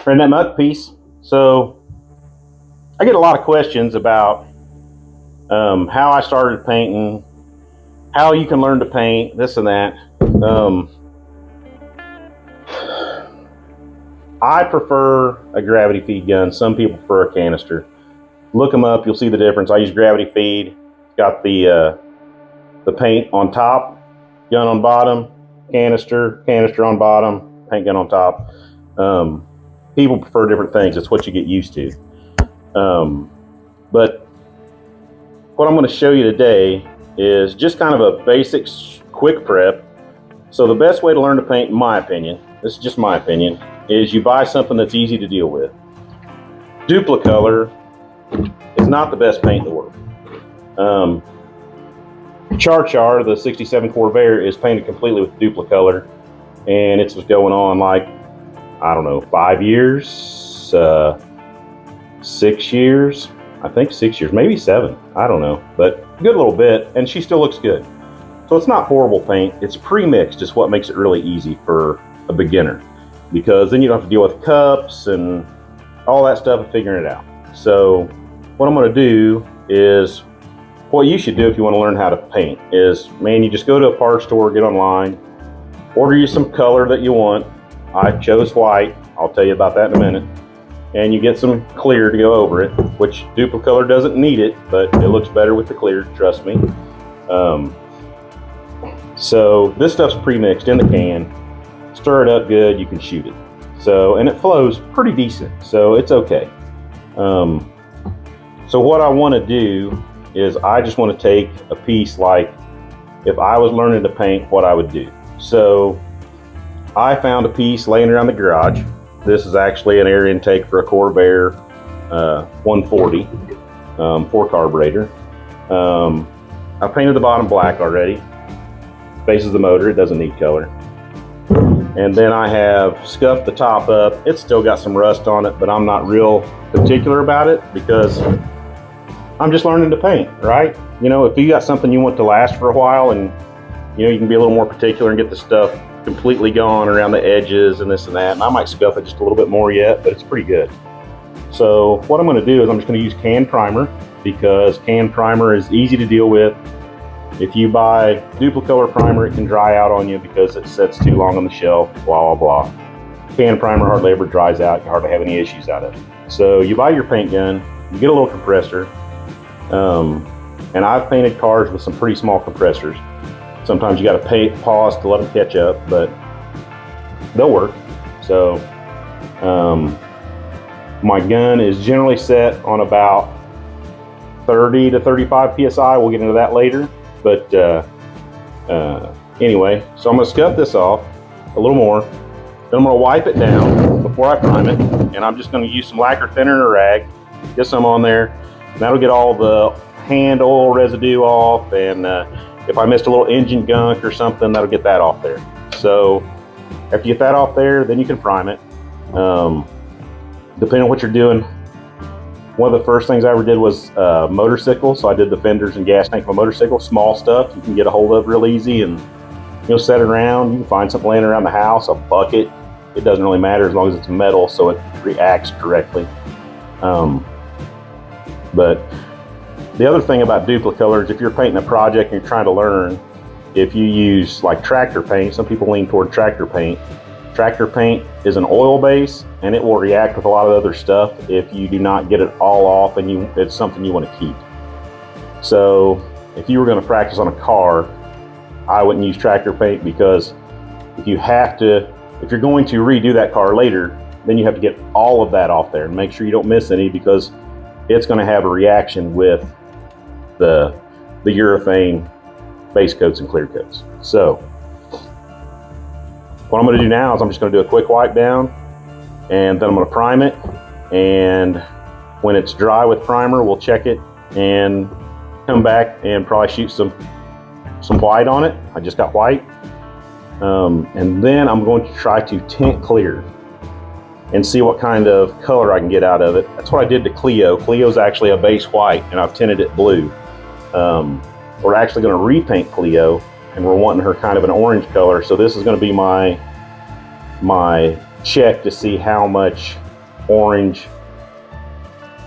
Ran that muck piece. So I get a lot of questions about how I started painting, how you can learn to paint, this and that. I prefer a gravity feed gun. Some people prefer a canister. Look them up, you'll see the difference. I use gravity feed. It's got the paint on top, gun on bottom, canister on bottom, paint gun on top. People prefer different things. It's what you get used to. But what I'm going to show you today is just kind of a basic quick prep. So the best way to learn to paint, in my opinion, this is just my opinion, is you buy something that's easy to deal with. Duplicolor is not the best paint in the world. Char, the 67 Corvair, is painted completely with Duplicolor, and it's going on like, I don't know, 5 years, 6 years, I think 6 years, maybe 7, I don't know, but a good little bit, and she still looks good. So it's not horrible paint. It's pre-mixed is what makes it really easy for a beginner, because then you don't have to deal with cups and all that stuff and figuring it out. So what I'm going to do is, what you should do if you want to learn how to paint is, man, you just go to a parts store, get online, order you some color that you want. I chose white. I'll tell you about that in a minute. And you get some clear to go over it, which Duplicolor doesn't need it, but it looks better with the clear, trust me. So this stuff's pre-mixed in the can. Stir it up good, you can shoot it. So, and it flows pretty decent, so it's okay. So what I want to do is, I just want to take a piece like if I was learning to paint, what I would do. So I found a piece laying around the garage. This is actually an air intake for a Corvair 140 4 carburetor. I painted the bottom black already. Faces the motor, it doesn't need color. And then I have scuffed the top up. It's still got some rust on it, but I'm not real particular about it because I'm just learning to paint, right? You know, if you got something you want to last for a while, and you know, you can be a little more particular and get the stuff completely gone around the edges and this and that. And I might scuff it just a little bit more yet, but it's pretty good. So what I'm going to do is I'm just going to use can primer, because can primer is easy to deal with. If you buy Duplicolor primer, it can dry out on you because it sits too long on the shelf, blah, blah, blah. Can primer hardly ever dries out. You hardly have any issues out of it. So you buy your paint gun, you get a little compressor, and I've painted cars with some pretty small compressors. Sometimes you got to pause to let them catch up, but they'll work. So my gun is generally set on about 30 to 35 psi. We'll get into that later. But anyway, so I'm going to scuff this off a little more. Then I'm going to wipe it down before I prime it. And I'm just going to use some lacquer thinner and a rag, get some on there. And that'll get all the hand oil residue off. And if I missed a little engine gunk or something, that'll get that off there. So after you get that off there, then you can prime it. Depending on what you're doing. One of the first things I ever did was motorcycle. So I did the fenders and gas tank of a motorcycle, small stuff you can get a hold of real easy, and you'll set it around. You can find something laying around the house, a bucket. It doesn't really matter as long as it's metal, so it reacts correctly. But the other thing about Duplicolor is, if you're painting a project and you're trying to learn, if you use like tractor paint, some people lean toward tractor paint. Tractor paint is an oil base, and it will react with a lot of other stuff if you do not get it all off and it's something you want to keep. So if you were going to practice on a car, I wouldn't use tractor paint, because if you're going to redo that car later, then you have to get all of that off there and make sure you don't miss any, because it's going to have a reaction with the urethane base coats and clear coats. So what I'm going to do now is I'm just going to do a quick wipe down, and then I'm going to prime it. And when it's dry with primer, we'll check it and come back and probably shoot some white on it. I just got white. And then I'm going to try to tint clear and see what kind of color I can get out of it. That's what I did to Clio. Clio's actually a base white, and I've tinted it blue. We're actually going to repaint Clio, and we're wanting her kind of an orange color. So this is going to be my check to see how much orange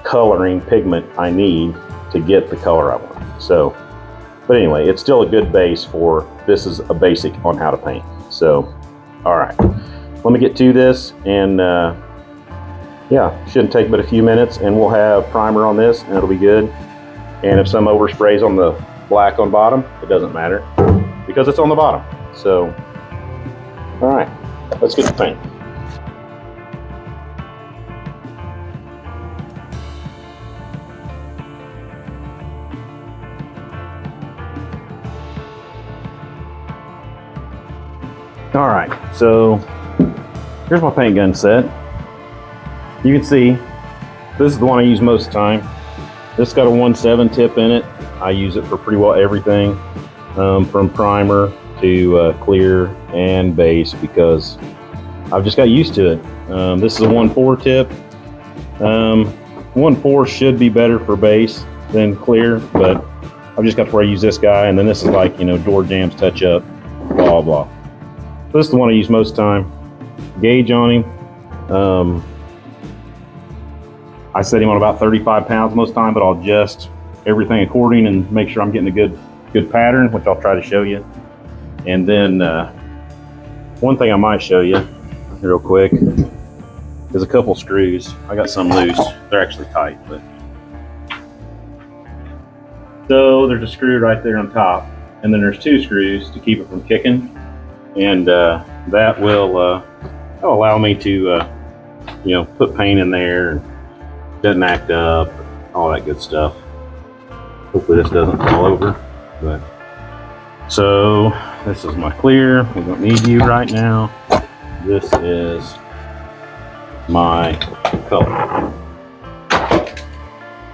coloring pigment I need to get the color I want. So, but anyway, it's still a good base for, this is a basic on how to paint. So, all right, let me get to this, and yeah, shouldn't take but a few minutes, and we'll have primer on this, and it'll be good. And if some oversprays on the black on bottom, it doesn't matter because it's on the bottom. So, all right, let's get the paint. All right, so here's my paint gun set. You can see this is the one I use most of the time. This got a 1.7 tip in it. I use it for pretty well everything, from primer to clear and base, because I've just got used to it. This is a 1.4 tip. 1.4 should be better for base than clear, but I've just got to where I use this guy, and then this is like, you know, door jams, touch up, blah blah. This is the one I use most of the time. Gauge on him. I set him on about 35 pounds most of the time, but I'll adjust everything according and make sure I'm getting a good pattern, which I'll try to show you. And then one thing I might show you real quick is a couple screws. I got some loose. They're actually tight, but so there's a screw right there on top, and then there's two screws to keep it from kicking. And that will allow me to, you know, put paint in there and doesn't act up, all that good stuff. Hopefully this doesn't fall over. But so this is my clear. We don't need you right now. This is my color.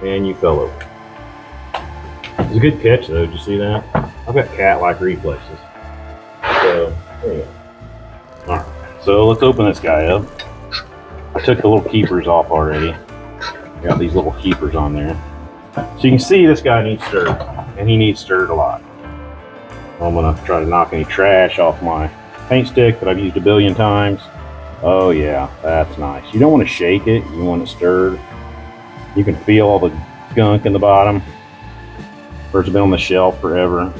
And you fell over. It's a good catch though. Did you see that? I've got cat-like reflexes. So there you go. All right, so let's open this guy up. I took the little keepers off already. Got these little keepers on there. So you can see this guy needs stirred, and he needs stirred a lot. I'm gonna try to knock any trash off my paint stick that I've used a billion times. Oh yeah, that's nice. You don't want to shake it, you want it stirred. You can feel all the gunk in the bottom. It's been on the shelf forever.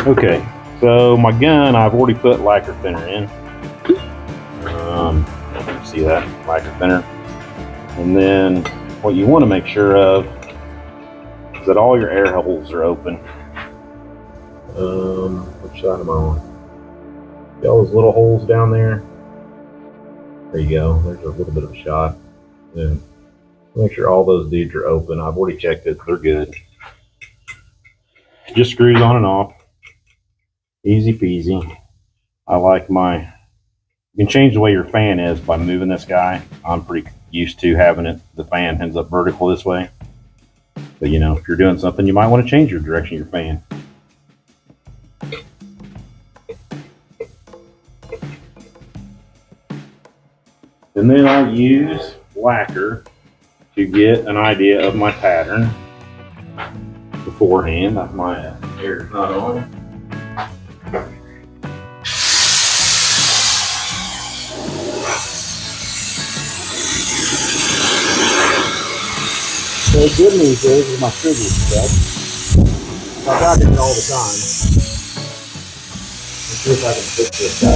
Okay, so my gun, I've already put lacquer thinner in. See that, lacquer thinner. And then what you want to make sure of is that all your air holes are open. Which side am I on? See all those little holes down there? There you go, there's a little bit of a shot. And make sure all those dudes are open. I've already checked it, they're good. Just screws on and off. Easy peasy. I like my, you can change the way your fan is by moving this guy. I'm pretty used to having it, the fan ends up vertical this way. But you know, if you're doing something, you might want to change your direction of your fan. And then I'll use lacquer to get an idea of my pattern beforehand. My air is not on. So the good news is my trigger is stuck. I've got it all the time. Let's see if I can fix this guy.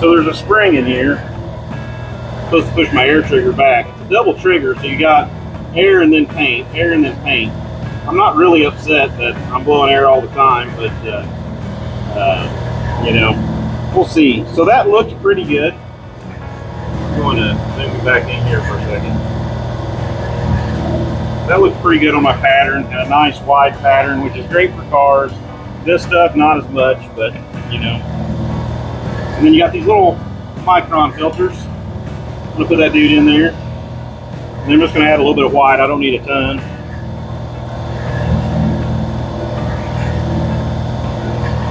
So there's a spring in here. I'm supposed to push my air trigger back. It's a double trigger, so you got air and then paint, air and then paint. I'm not really upset that I'm blowing air all the time, but you know, we'll see. So that looked pretty good. I'm going to move back in here for a second. That looks pretty good on my pattern, and a nice wide pattern, which is great for cars. This stuff, not as much, but you know. And then you got these little micron filters. I'm gonna put that dude in there. And I'm just gonna add a little bit of white. I don't need a ton.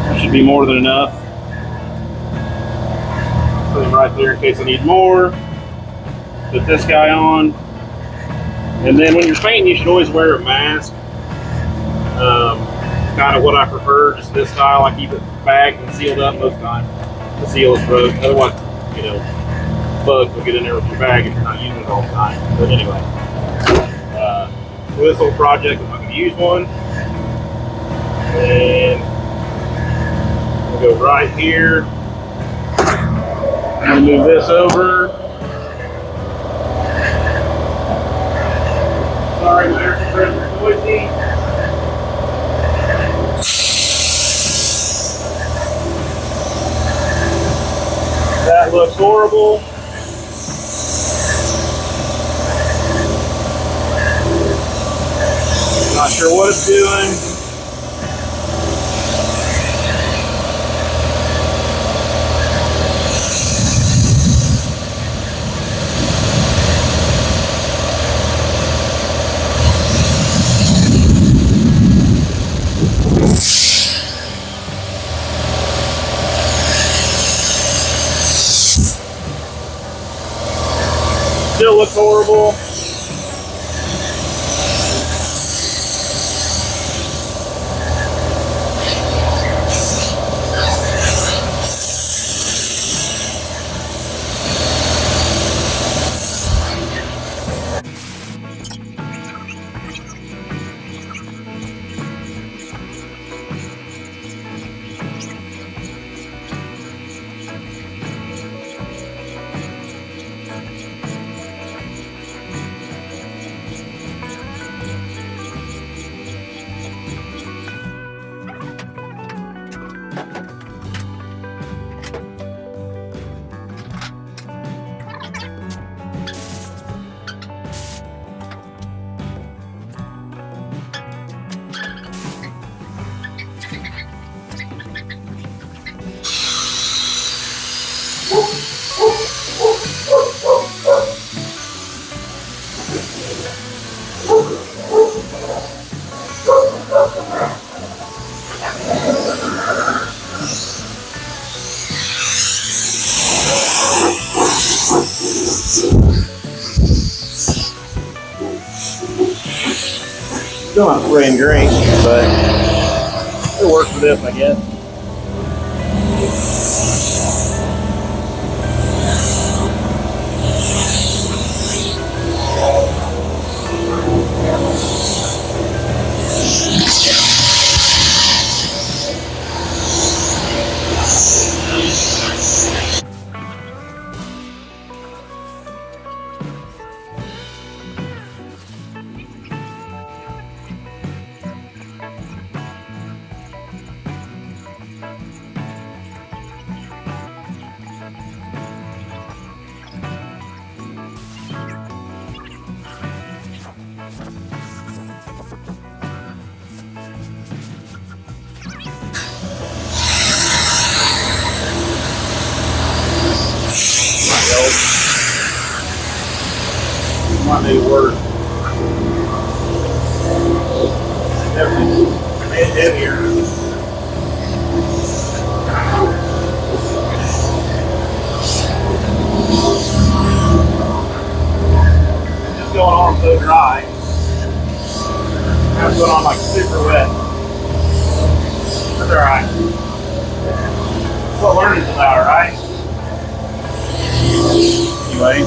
That should be more than enough. Put him right there in case I need more. Put this guy on. And then when you're painting, you should always wear a mask. Kind of what I prefer, just this style. I keep it bagged and sealed up most times. The seal is broke. Otherwise, you know, bugs will get in there with your bag if you're not using it all the time. But anyway, for this whole project, I'm not going to use one. And we'll go right here. I'm going to move this over. Sorry, my air compressor's noisy. That looks horrible. Not sure what it's doing. Still looks horrible. Still not spraying great, but it'll work for this, I guess. Might need work. Definitely made it heavier. Just going on so dry. It's going on like super wet. That's alright. That's what learning's about, right? Anyway.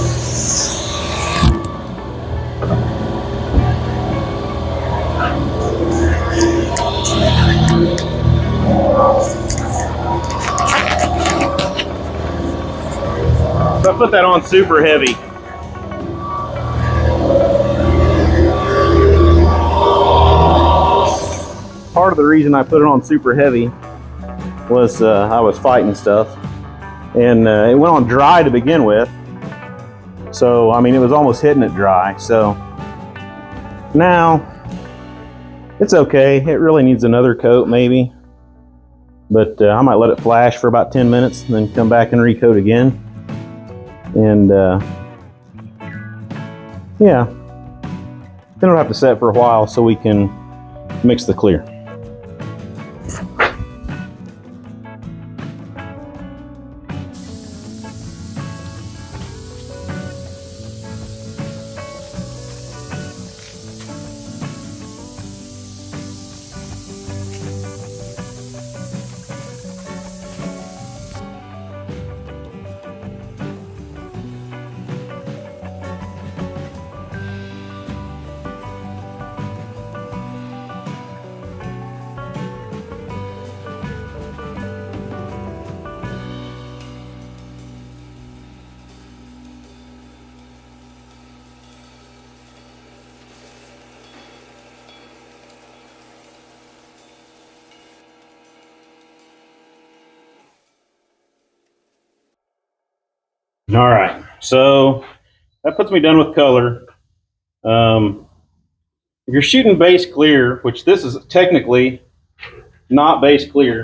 put that on super heavy. Part of the reason I put it on super heavy was I was fighting stuff, and it went on dry to begin with. So, I mean, it was almost hitting it dry. So now it's okay. It really needs another coat maybe, but I might let it flash for about 10 minutes and then come back and recoat again. And yeah, then it'll have to set for a while so we can mix the clear. All right, so that puts me done with color. If you're shooting base clear, which this is technically not base clear,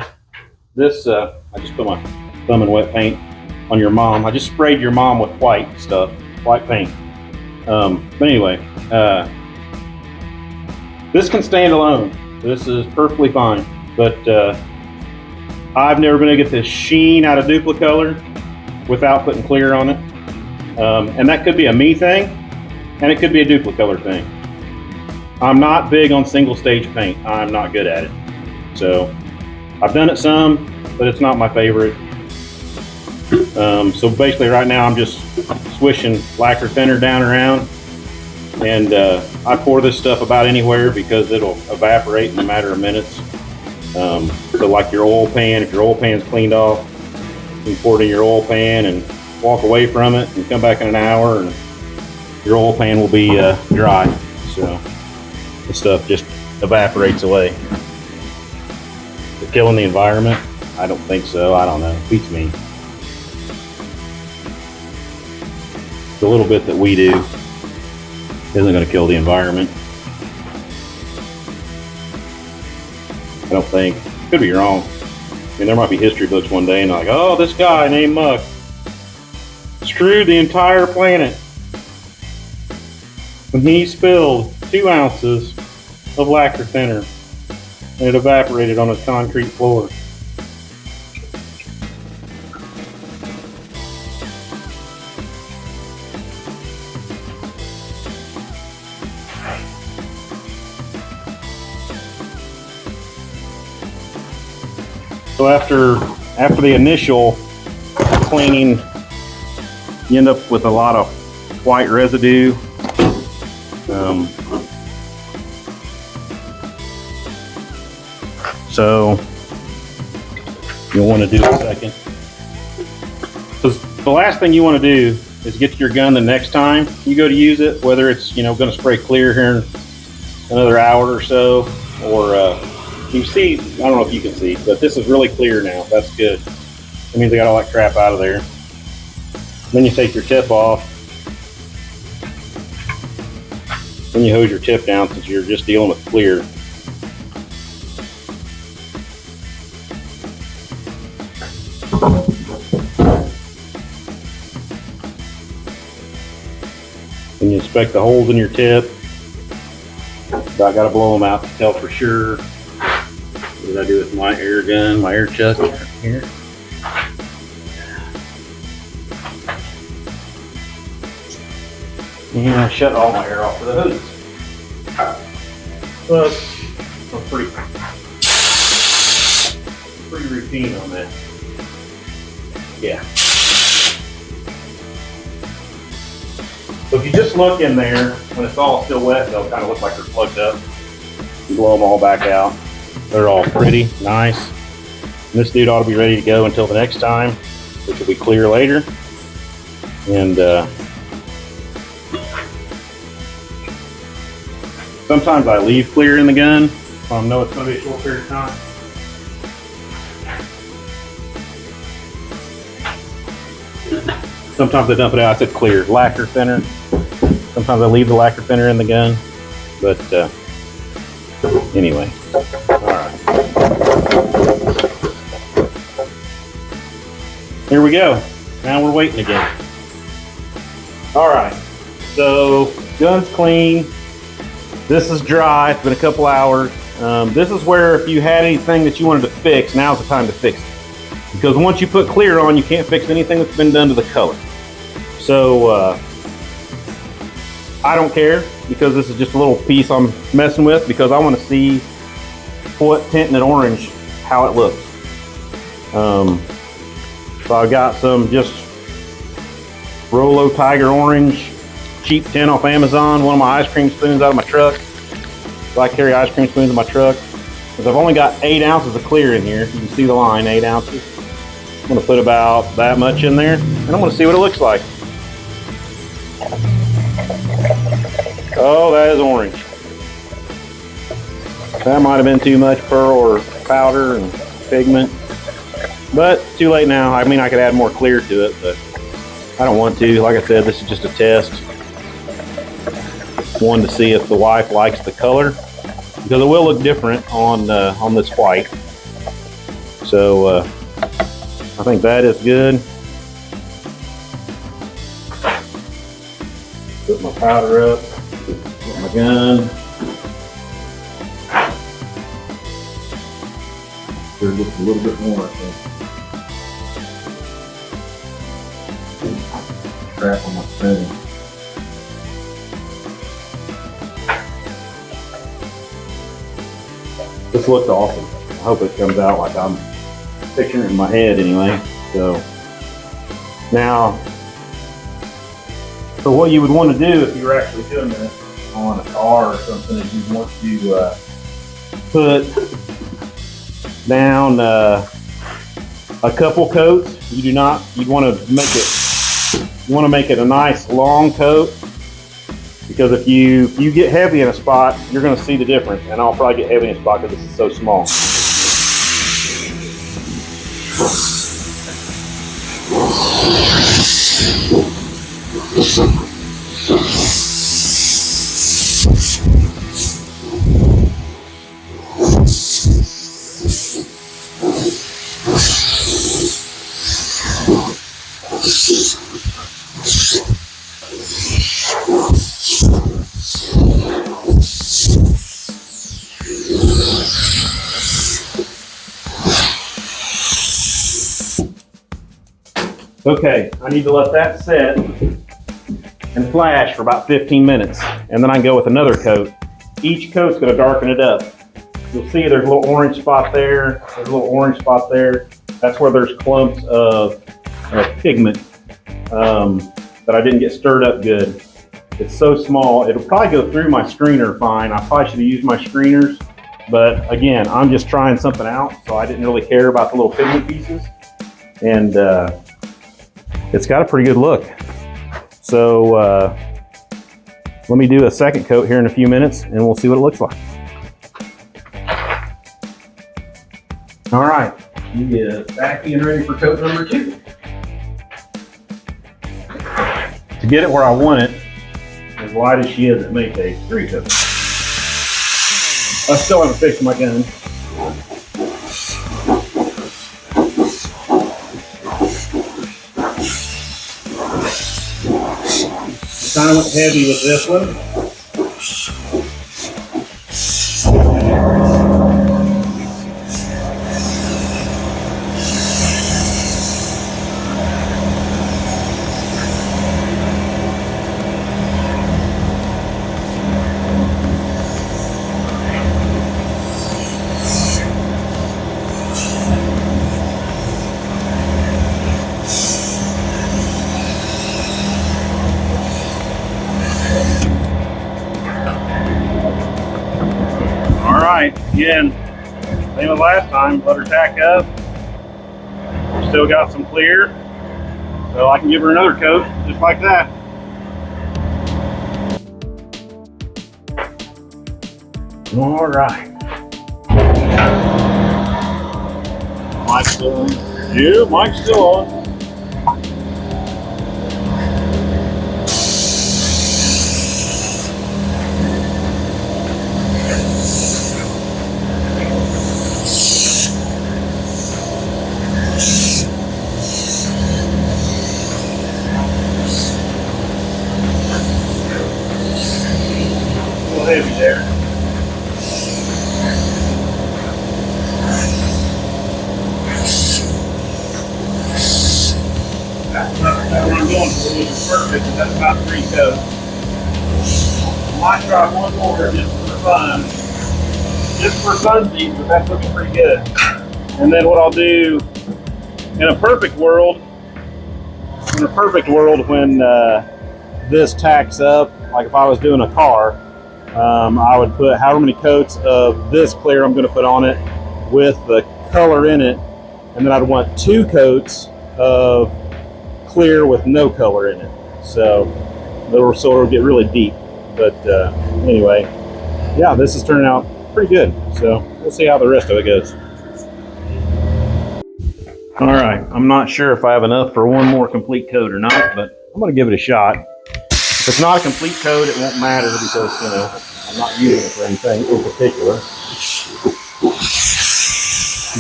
this, I just put my thumb in wet paint on your mom. I just sprayed your mom with white stuff, white paint. But anyway, this can stand alone. This is perfectly fine, but I've never been able to get this sheen out of Duplicolor without putting clear on it. And that could be a me thing, and it could be a Duplicolor thing. I'm not big on single stage paint. I'm not good at it. So I've done it some, but it's not my favorite. So basically right now I'm just swishing lacquer thinner down around, and I pour this stuff about anywhere because it'll evaporate in a matter of minutes. So like your oil pan, if your oil pan's cleaned off, you can pour it in your oil pan and walk away from it and come back in an hour and your oil pan will be dry. So the stuff just evaporates away. Is it killing the environment? I don't think so. I don't know. Beats me. The little bit that we do isn't going to kill the environment. I don't think. Could be wrong. I mean, there might be history books one day and like, oh, this guy named Muck screwed the entire planet when he spilled 2 ounces of lacquer thinner and it evaporated on his concrete floor. So after the initial cleaning, you end up with a lot of white residue. So you'll want to do a second. Because the last thing you want to do is get to your gun the next time you go to use it, whether it's going to spray clear here in another hour or so, or you see, I don't know if you can see, but this is really clear now. That's good. That means I got all that crap out of there. Then you take your tip off. Then you hose your tip down since you're just dealing with clear. Then you inspect the holes in your tip. I gotta blow them out to tell for sure. What did I do with my air gun, my air chuck here? And I shut all my air off with the hoses. But I'm pretty routine on that. Yeah. So if you just look in there, when it's all still wet, they'll kind of look like they're plugged up. You blow them all back out. They're all pretty, nice. And this dude ought to be ready to go until the next time, which will be clear later. And sometimes I leave clear in the gun if I know it's going to be a short period of time. Sometimes I dump it out. I said clear, lacquer thinner. Sometimes I leave the lacquer thinner in the gun, but anyway. All right. Here we go. Now we're waiting again. All right. So gun's clean. This is dry. It's been a couple hours. This is where if you had anything that you wanted to fix, now's the time to fix it. Because once you put clear on, you can't fix anything that's been done to the color. So I don't care, because this is just a little piece I'm messing with, because I want to see what tinting it orange, how it looks. So I've got some just Rolo Tiger Orange, cheap tin off Amazon, one of my ice cream spoons out of my truck. So I carry ice cream spoons in my truck. Because I've only got 8 ounces of clear in here. You can see the line, 8 ounces. I'm going to put about that much in there, and I'm going to see what it looks like. Oh, that is orange. That might have been too much pearl or powder and pigment. But too late now. I mean, I could add more clear to it, but I don't want to. Like I said, this is just a test. One, to see if the wife likes the color, because it will look different on this white. So I think that is good. Put my powder up, put my gun. Sure, looks a little bit more, I think. Strap on my setting. This looks awesome. I hope it comes out like I'm picturing it in my head anyway. So now, so what you would want to do if you were actually doing this on a car or something is you'd want to put down a couple coats. You do not, you'd want to make it, you want to make it a nice long coat, because if you get heavy in a spot, you're going to see the difference, and I'll probably get heavy in a spot because this is so small. Okay, I need to let that set and flash for about 15 minutes, and then I can go with another coat. Each coat's going to darken it up. You'll see there's a little orange spot there, there's a little orange spot there. That's where there's clumps of pigment that I didn't get stirred up good. It's so small, it'll probably go through my screener fine. I probably should have used my screeners, but again, I'm just trying something out, so I didn't really care about the little pigment pieces. And it's got a pretty good look. So let me do a second coat here in a few minutes, and we'll see what it looks like. All right, you get tacky and ready for coat number 2. To get it where I want it, as wide as she is, it may take 3 coats. I still haven't fixed my gun. Kind of went heavy with this one. Again, same as last time, let her tack up. Still got some clear. So I can give her another coat just like that. All right. Mic's still on. Yeah, mic's still on. A little heavy there. That's what I'm going for. It's perfect, and that's about 3 coats. Might try one more just for fun. Just for funsies, but that's looking pretty good. And then what I'll do, in a perfect world, when this tacks up, like if I was doing a car, I would put however many coats of this clear I'm going to put on it with the color in it, and then I'd want 2 coats of clear with no color in it. So it'll get really deep. But anyway, yeah, this is turning out pretty good. So we'll see how the rest of it goes. All right, I'm not sure if I have enough for one more complete coat or not, but I'm going to give it a shot. If it's not a complete coat, it won't matter because, you know, I'm not using it for anything in particular.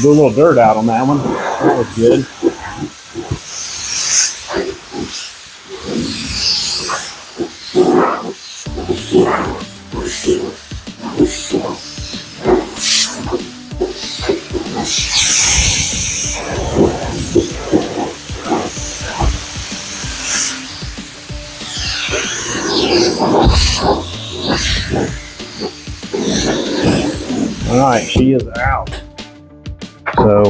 Blew a little dirt out on that one. That was good. All right, she is out. So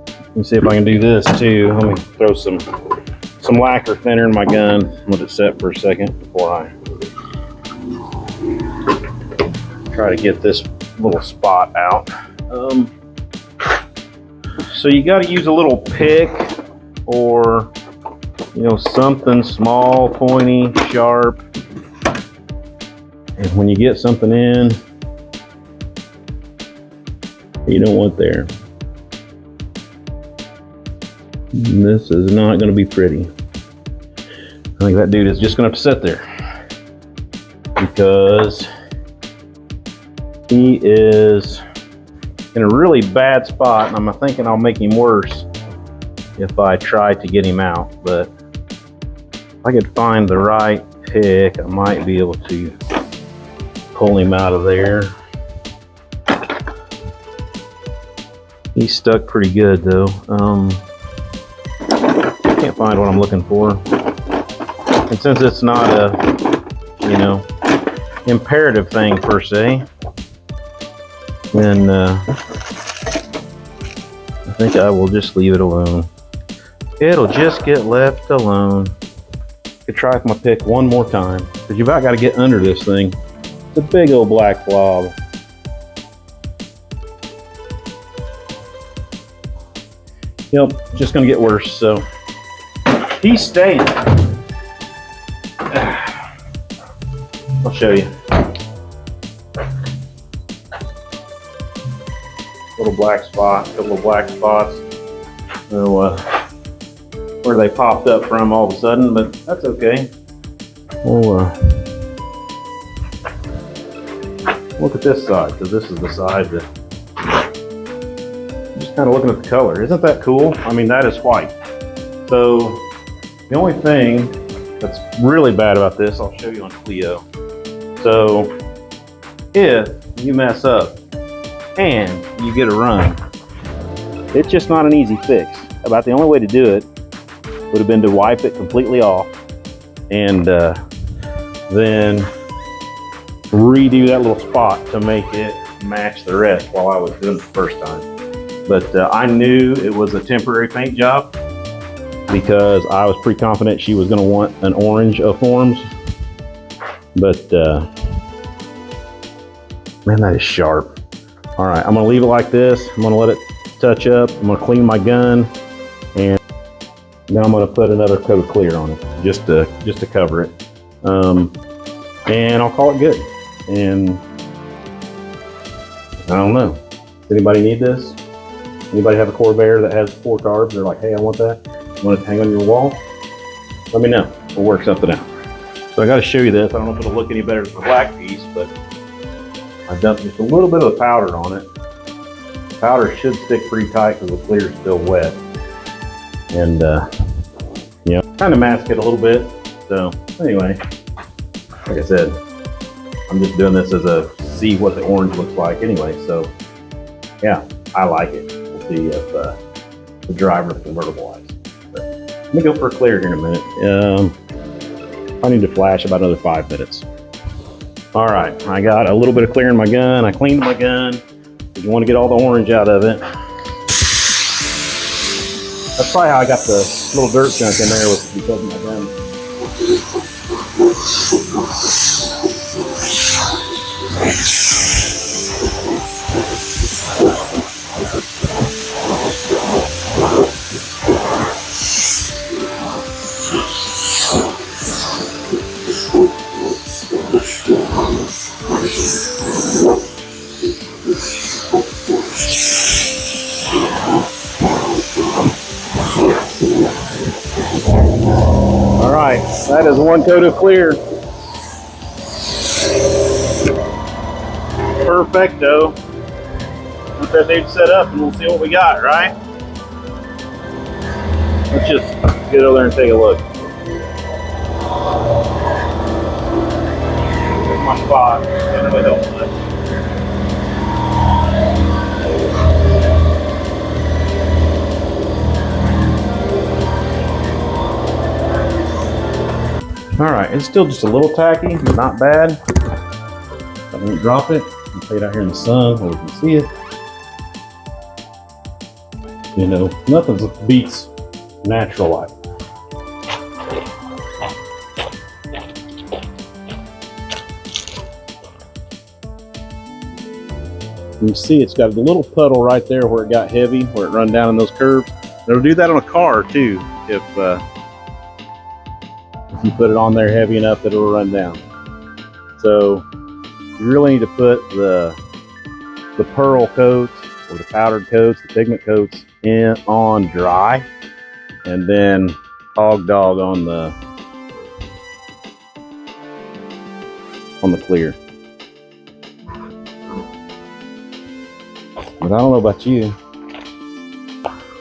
let me see if I can do this too. Let me throw some lacquer thinner in my gun. Let it set for a second before I try to get this little spot out. So you got to use a little pick or, you know, something small, pointy, sharp. And when you get something in you don't want there, this is not going to be pretty. I think that dude is just going to have to sit there because he is in a really bad spot, and I'm thinking I'll make him worse if I try to get him out. But if I could find the right pick, I might be able to pull him out of there. He's stuck pretty good though. Can't find what I'm looking for. And since it's not a, you know, imperative thing per se, then I think I will just leave it alone. It'll just get left alone. Could try with my pick one more time, because you've about got to get under this thing. It's a big old black blob. Yep, just gonna get worse, so he's staying. I'll show you. Little black spot, a couple of black spots. So, where they popped up from all of a sudden, but that's okay. We'll look at this side, because this is the side that kind of looking at the color. Isn't that cool? I mean, that is white. So the only thing that's really bad about this, I'll show you on Clio. So if you mess up and you get a run, it's just not an easy fix. About the only way to do it would have been to wipe it completely off and then redo that little spot to make it match the rest while I was doing it the first time. But I knew it was a temporary paint job because I was pretty confident she was going to want an orange of forms. But man, that is sharp. All right, I'm going to leave it like this. I'm going to let it touch up. I'm going to clean my gun, and Now I'm going to put another coat of clear on it just to cover it, and I'll call it good. And I don't know. Does anybody need this? Anybody have a Corvair that has 4 carbs? They're like, hey, I want that. You want it to hang on your wall? Let me know. We'll work something out. So I got to show you this. I don't know if it'll look any better than the black piece, but I've dumped just a little bit of the powder on it. The powder should stick pretty tight because the clear is still wet. And, you know, kind of mask it a little bit. So anyway, like I said, I'm just doing this as a see what the orange looks like anyway. So yeah, I like it. We'll see if the driver can verbalize. But let me go for a clear here in a minute. I need to flash about another 5 minutes. All right, I got a little bit of clear in my gun. I cleaned my gun. You want to get all the orange out of it. That's probably how I got the little dirt chunk in there, was because of my gun. All right, that is 1 coat of clear. Perfecto. Let that dude set up and we'll see what we got, right? Let's just get over there and take a look. There's my spot. Doesn't really help much. All right, it's still just a little tacky, but not bad. I won't drop it. I'll play it out here in the sun where we can see it. You know, nothing beats natural light. You see it's got a little puddle right there where it got heavy, where it run down in those curves. It'll do that on a car too, if you put it on there heavy enough that it'll run down. So you really need to put the pearl coats or the powdered coats, the pigment coats on dry, and then hog dog on the clear. But I don't know about you.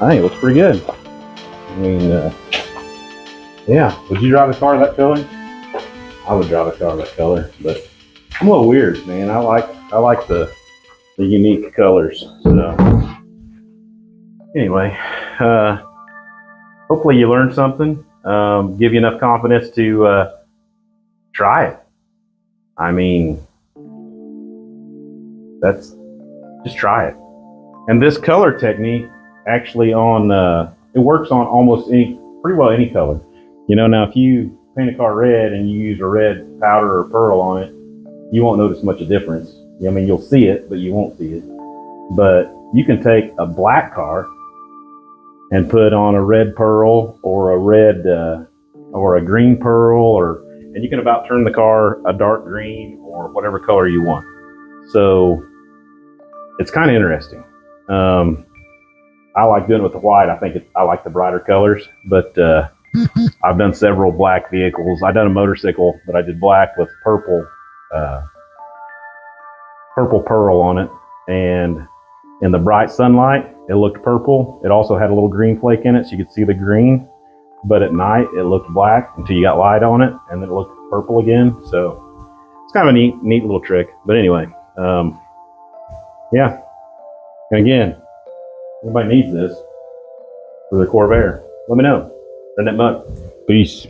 I think it looks pretty good. I mean, yeah, would you drive a car that color? I would drive a car that color, but I'm a little weird, man. I like the unique colors. So anyway, hopefully you learned something. Give you enough confidence to try it. I mean, just try it. And this color technique actually it works on almost pretty well any color. You know, now if you paint a car red and you use a red powder or pearl on it, you won't notice much of a difference. I mean, you'll see it, but you won't see it. But you can take a black car and put on a red pearl or a red or a green pearl, and you can about turn the car a dark green or whatever color you want. So it's kind of interesting. I like doing it with the white. I like the brighter colors, but I've done several black vehicles. I've done a motorcycle, but I did black with purple pearl on it. And in the bright sunlight, it looked purple. It also had a little green flake in it, so you could see the green. But at night, it looked black until you got light on it, and then it looked purple again. So it's kind of a neat little trick. But anyway, yeah. And again, everybody needs this for their Corvair. Let me know. Send that muck. Peace.